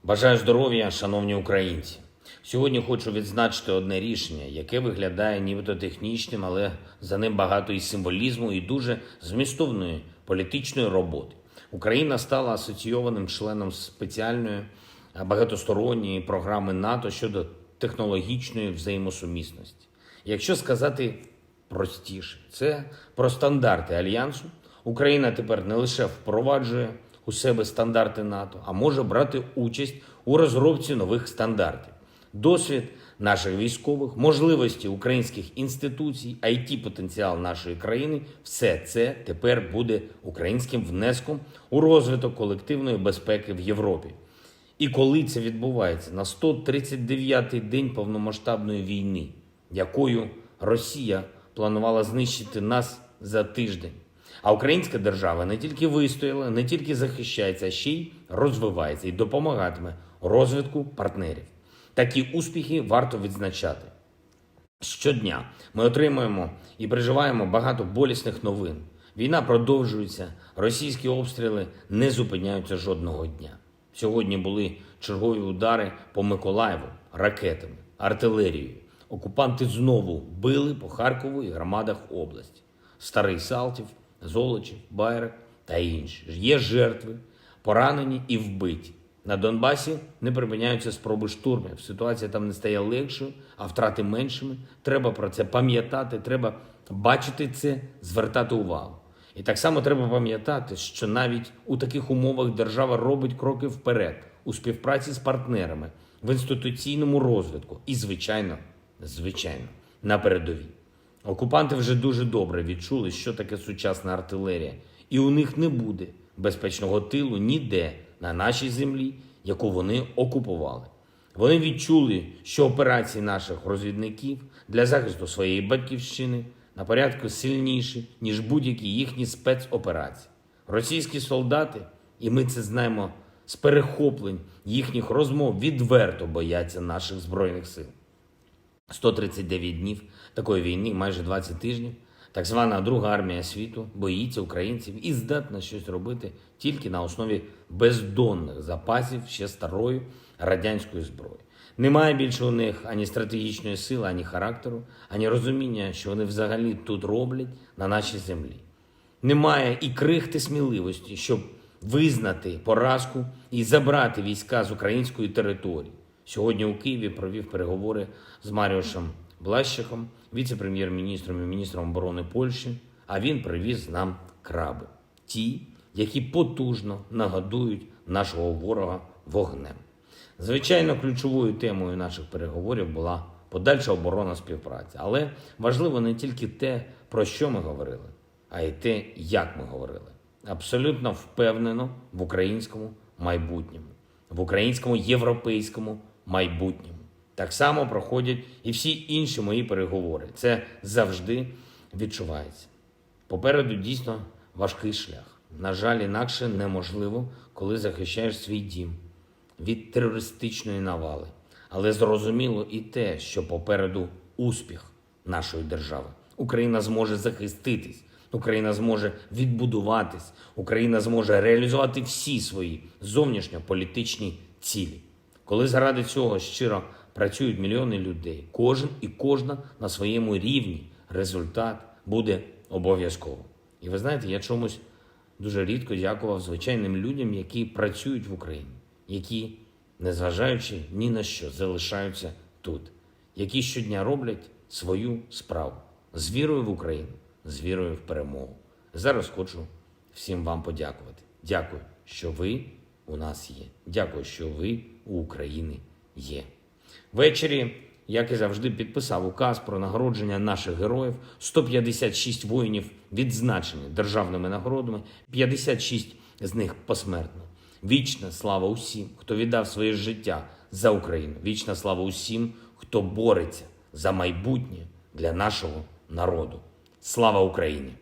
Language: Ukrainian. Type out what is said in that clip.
Бажаю здоров'я, шановні українці. Сьогодні хочу відзначити одне рішення, яке виглядає нібито технічним, але за ним багато і символізму, і дуже змістовної політичної роботи. Україна стала асоційованим членом спеціальної багатосторонньої програми НАТО щодо технологічної взаємосумісності. Якщо сказати простіше, це про стандарти Альянсу. Україна тепер не лише впроваджує у себе стандарти НАТО, а може брати участь у розробці нових стандартів. Досвід наших військових, можливості українських інституцій, IT-потенціал нашої країни – все це тепер буде українським внеском у розвиток колективної безпеки в Європі. І коли це відбувається на 139-й день повномасштабної війни, якою Росія планувала знищити нас за тиждень, а українська держава не тільки вистояла, не тільки захищається, а ще й розвивається і допомагатиме розвитку партнерів. Такі успіхи варто відзначати. Щодня ми отримуємо і переживаємо багато болісних новин. Війна продовжується, російські обстріли не зупиняються жодного дня. Сьогодні були чергові удари по Миколаєву ракетами, артилерією. Окупанти знову били по Харкову і громадах області. Старий Салтів, Золочів, Байрак та інші. Є жертви, поранені і вбиті. На Донбасі не припиняються спроби штурмів. Ситуація там не стає легшою, а втрати меншими. Треба про це пам'ятати, треба бачити це, звертати увагу. І так само треба пам'ятати, що навіть у таких умовах держава робить кроки вперед у співпраці з партнерами, в інституційному розвитку і, звичайно, на передовій. Окупанти вже дуже добре відчули, що таке сучасна артилерія. І у них не буде безпечного тилу ніде на нашій землі, яку вони окупували. Вони відчули, що операції наших розвідників для захисту своєї батьківщини на порядку сильніші, ніж будь-які їхні спецоперації. Російські солдати, і ми це знаємо з перехоплень їхніх розмов, відверто бояться наших Збройних сил. 139 днів такої війни, майже 20 тижнів, так звана Друга армія світу боїться українців і здатна щось робити тільки на основі бездонних запасів ще старої радянської зброї. Немає більше у них ані стратегічної сили, ані характеру, ані розуміння, що вони взагалі тут роблять на нашій землі. Немає і крихти сміливості, щоб визнати поразку і забрати війська з української території. Сьогодні у Києві провів переговори з Маріушем Блащаком, віце-прем'єр-міністром і міністром оборони Польщі, а він привіз нам краби. Ті, які потужно нагодують нашого ворога вогнем. Звичайно, ключовою темою наших переговорів була подальша оборонна співпраця. Але важливо не тільки те, про що ми говорили, а й те, як ми говорили. Абсолютно впевнено в українському майбутньому, в українському європейському майбутньому. Так само проходять і всі інші мої переговори. Це завжди відчувається. Попереду дійсно важкий шлях. На жаль, інакше неможливо, коли захищаєш свій дім від терористичної навали. Але зрозуміло і те, що попереду успіх нашої держави. Україна зможе захиститись, Україна зможе відбудуватись, Україна зможе реалізувати всі свої зовнішньополітичні цілі. Коли заради цього щиро працюють мільйони людей, кожен і кожна на своєму рівні, результат буде обов'язково. І ви знаєте, я чомусь дуже рідко дякував звичайним людям, які працюють в Україні, які, незважаючи ні на що, залишаються тут, які щодня роблять свою справу з вірою в Україну, з вірою в перемогу. Зараз хочу всім вам подякувати. Дякую, що ви у нас є. Дякую, що ви у України є. Ввечері, як і завжди, підписав указ про нагородження наших героїв. 156 воїнів відзначені державними нагородами, 56 з них посмертно. Вічна слава усім, хто віддав своє життя за Україну. Вічна слава усім, хто бореться за майбутнє для нашого народу. Слава Україні!